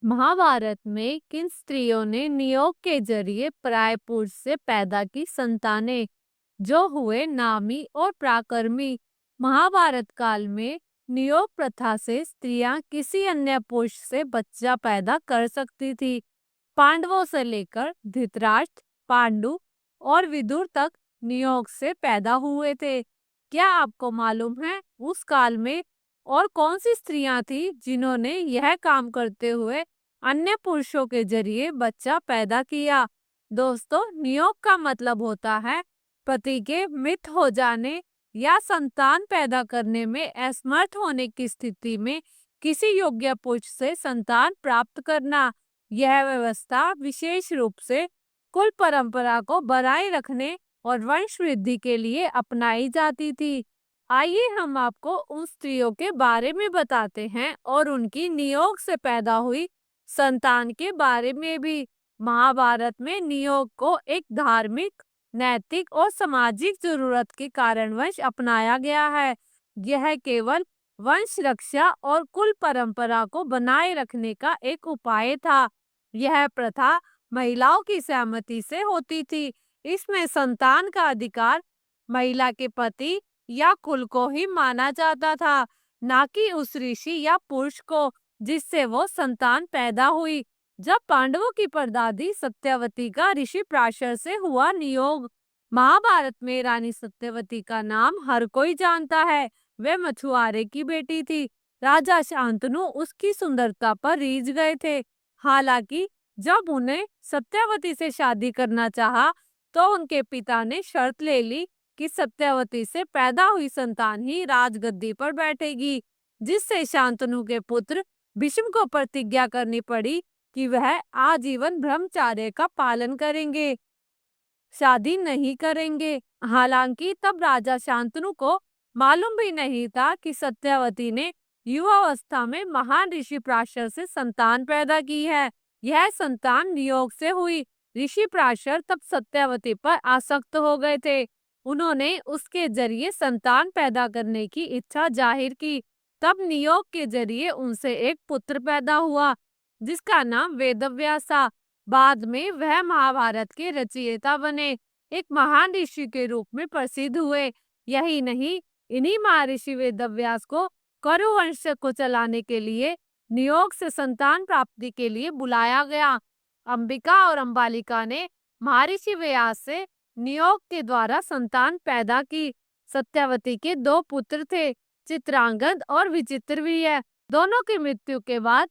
महाभारत में किन स्त्रियों ने नियोग के जरिए पराय पुरुष से पैदा की संतानें, जो हुए नामी और पराक्रमी। महाभारत काल में नियोग प्रथा से स्त्रियां किसी अन्य पुरुष से बच्चा पैदा कर सकती थी। पांडवों से लेकर धृतराष्ट्र, पांडु और विदुर तक नियोग से पैदा हुए थे। क्या आपको मालूम है उस काल में और कौन सी स्त्रियां थी जिन्होंने यह काम करते हुए अन्य पुरुषों के जरिए बच्चा पैदा किया? दोस्तों, नियोग का मतलब होता है पति के मृत हो जाने या संतान पैदा करने में असमर्थ होने की स्थिति में किसी योग्य पुरुष से संतान प्राप्त करना। यह व्यवस्था विशेष रूप से कुल परंपरा को बनाए रखने और वंश वृद्धि के लिए अपनाई जाती थी। आइए हम आपको उन स्त्रियों के बारे में बताते हैं और उनकी नियोग से पैदा हुई संतान के बारे में भी। महाभारत में नियोग को एक धार्मिक, नैतिक और सामाजिक जरूरत के कारणवश अपनाया गया है। यह केवल वंश रक्षा और कुल परंपरा को बनाए रखने का एक उपाय था। यह प्रथा महिलाओं की सहमति से होती थी। इसमें संतान का अधिकार महिला के पति या कुल को ही माना जाता था, ना कि उस ऋषि या पुरुष को जिससे वो संतान पैदा हुई। जब पांडवों की परदादी सत्यवती का ऋषि प्राशर से हुआ नियोग। महाभारत में रानी सत्यवती का नाम हर कोई जानता है। वे मछुआरे की बेटी थी। राजा शांतनु उसकी सुंदरता पर रीझ गए थे। हालांकि जब उन्हें सत्यवती से शादी करना चाहा, तो उनके पिता ने शर्त ले ली कि सत्यवती से पैदा हुई संतान ही राजगद्दी पर बैठेगी, जिससे शांतनु के पुत्र भीष्म को प्रतिज्ञा करनी पड़ी कि वह आजीवन ब्रह्मचर्य का पालन करेंगे, शादी नहीं करेंगे। हालांकि तब राजा शांतनु को मालूम भी नहीं था कि सत्यवती ने युवावस्था में महान ऋषि पराशर से संतान पैदा की है। यह संतान नियोग से हुई। ऋषि पराशर तब सत्यवती पर आसक्त हो गए थे। उन्होंने उसके जरिए संतान पैदा करने की इच्छा जाहिर की। तब नियोग के जरिए उनसे एक पुत्र पैदा हुआ, जिसका नाम वेदव्यास था। बाद में वह महाभारत के रचयिता बने, एक महान ऋषि के रूप में प्रसिद्ध हुए। यही नहीं, इन्हीं महर्षि वेदव्यास को करु वंश को चलाने के लिए नियोग से संतान प्राप्ति के लिए बुलाया गया। अंबिका और अंबालिका ने महर्षि व्यास से नियोग के द्वारा संतान पैदा की। सत्यवती के दो पुत्र थे, चित्रांगद और विचित्रवीर्य। दोनों की मृत्यु के बाद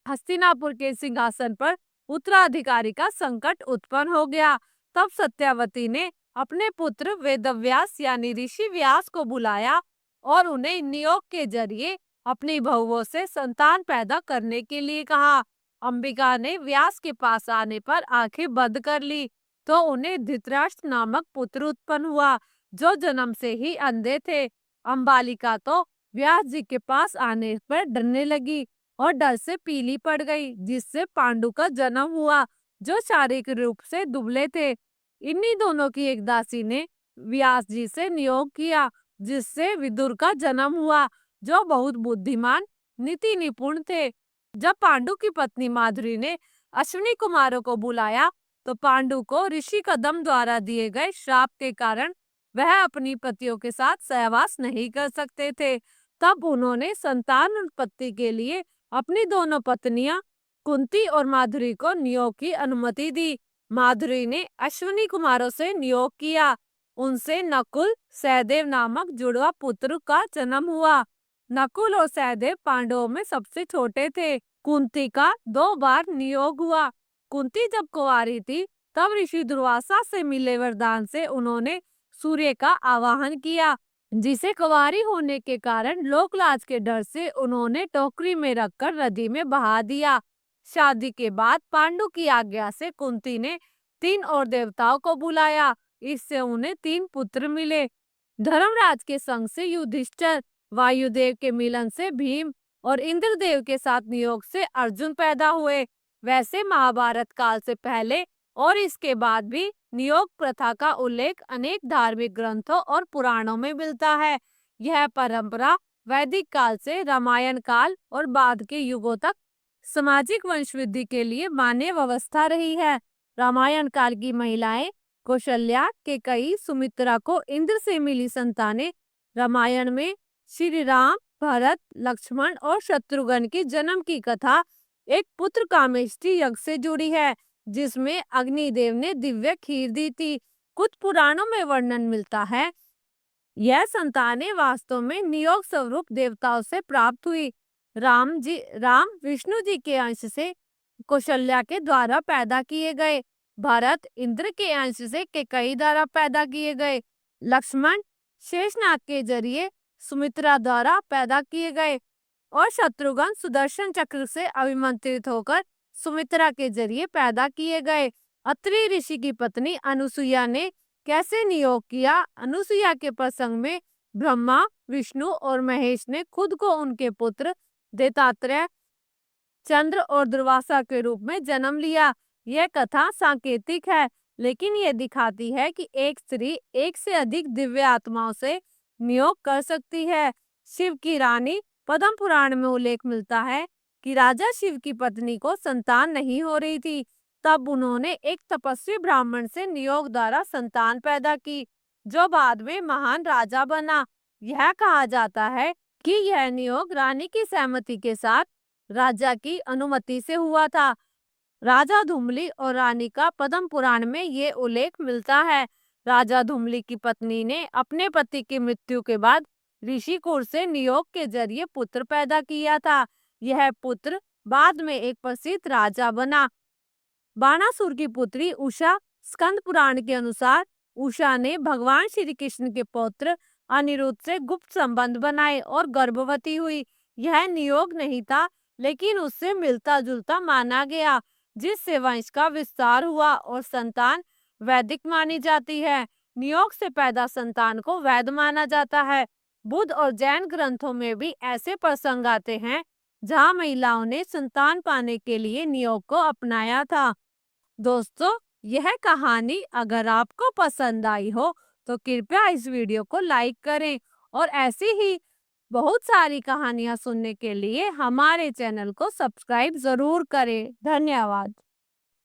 हस्तिनापुर के सिंहासन पर उत्तराधिकारी का संकट उत्पन्न हो गया। तब सत्यवती ने अपने पुत्र वेदव्यास यानी ऋषि व्यास को बुलाया और उन्हें नियोग के जरिए अपनी बहुओं से संतान पैदा करने के लिए कहा। अंबिका ने व्यास के पास आने पर आंखें बंद कर ली, तो उन्हें धृतराष्ट्र नामक पुत्र उत्पन्न हुआ, जो जन्म से ही अंधे थे। अंबालिका तो व्यास जी के पास आने पर डरने लगी और डर से पीली पड़ गई, जिससे पांडु का जन्म हुआ, जो शारीरिक रूप से दुबले थे। इन्हीं दोनों की एक दासी ने व्यास जी से नियोग किया, जिससे विदुर का जन्म हुआ, जो बहुत बुद्धिमान, नीति निपुण थे। जब पांडु की पत्नी माधुरी ने अश्विनी कुमारों को बुलाया, तो पांडु को ऋषि कदम द्वारा दिए गए श्राप के कारण वह अपनी पतियों के साथ सहवास नहीं कर सकते थे। तब उन्होंने संतान उत्पत्ति के लिए अपनी दोनों पत्नियां कुंती और माधुरी को नियोग की अनुमति दी। माधुरी ने अश्विनी कुमारों से नियोग किया। उनसे नकुल, सहदेव नामक जुड़वा पुत्र का जन्म हुआ। नकुल और सहदेव पांडवों में सबसे छोटे थे। कुंती का 2 बार नियोग हुआ। कुंती जब कुंवारी थी, तब ऋषि दुर्वासा से मिले वरदान से उन्होंने सूर्य का आवाहन किया, जिसे कुंवारी होने के कारण लोकलाज के डर से उन्होंने टोकरी में रखकर नदी में बहा दिया। शादी के बाद पांडु की आज्ञा से कुंती ने 3 और देवताओं को बुलाया। इससे उन्हें 3 पुत्र मिले। धर्मराज के संग से युधिष्ठिर, वायुदेव के मिलन से भीम और इंद्रदेव के साथ नियोग से अर्जुन पैदा हुए। वैसे महाभारत काल से पहले और इसके बाद भी नियोग प्रथा का उल्लेख अनेक धार्मिक ग्रंथों और पुराणों में मिलता है। यह परंपरा वैदिक काल से रामायण काल और बाद के युगों तक सामाजिक वंशवृद्धि के लिए मान्य व्यवस्था रही है। रामायण काल की महिलाएं कौशल्या, केकई, सुमित्रा को इंद्र से मिली संतानें। रामायण में श्री राम, भरत, लक्ष्मण और शत्रुघ्न की जन्म की कथा एक पुत्र कामेष्टि यज्ञ से जुड़ी है, जिसमें अग्निदेव ने दिव्य खीर दी थी। कुछ पुराणों में वर्णन मिलता है यह संतानें वास्तव में नियोग स्वरूप देवताओं से प्राप्त हुई। राम विष्णु जी के अंश से कौशल्या के द्वारा पैदा किए गए। भरत इंद्र के अंश से केकई द्वारा पैदा किए गए। लक्ष्मण शेषनाग के जरिए सुमित्रा द्वारा पैदा किए गए और शत्रुघ्न सुदर्शन चक्र से अभिमंत्रित होकर सुमित्रा के जरिए पैदा किए गए। अत्रि ऋषि की पत्नी अनुसुईया ने कैसे नियोग किया? अनुसुईया के प्रसंग में ब्रह्मा, विष्णु और महेश ने खुद को उनके पुत्र दत्तात्रेय, चंद्र और दुर्वासा के रूप में जन्म लिया। यह कथा सांकेतिक है, लेकिन यह दिखाती है कि एक स्त्री एक से अधिक दिव्य आत्माओं से नियोग कर सकती है। शिव की रानी पद्म पुराण में उल्लेख मिलता है कि राजा शिव की पत्नी को संतान नहीं हो रही थी, तब उन्होंने एक तपस्वी ब्राह्मण से नियोग द्वारा संतान पैदा की, जो बाद में महान राजा बना। यह कहा जाता है कि यह नियोग रानी की सहमति के साथ राजा की अनुमति से हुआ था। राजा धुमली और रानी का पद्म पुराण में ये उल्लेख मिलता है। राजा धुमली की पत्नी ने अपने पति की मृत्यु के बाद ऋषिकुल से नियोग के जरिए पुत्र पैदा किया था। यह पुत्र बाद में एक प्रसिद्ध राजा बना। बाणासुर की पुत्री उषा, स्कंद पुराण के अनुसार उषा ने भगवान श्री कृष्ण के पौत्र अनिरुद्ध से गुप्त संबंध बनाए और गर्भवती हुई। यह नियोग नहीं था, लेकिन उससे मिलता जुलता माना गया, जिससे वंश का विस्तार हुआ और संतान वैदिक मानी जाती है। नियोग से पैदा संतान को वैद माना जाता है। बुद्ध और जैन ग्रंथों में भी ऐसे प्रसंग आते हैं जहां महिलाओं ने संतान पाने के लिए नियोग को अपनाया था। दोस्तों, यह कहानी अगर आपको पसंद आई हो तो कृपया इस वीडियो को लाइक करें और ऐसी ही बहुत सारी कहानियां सुनने के लिए हमारे चैनल को सब्सक्राइब जरूर करें। धन्यवाद।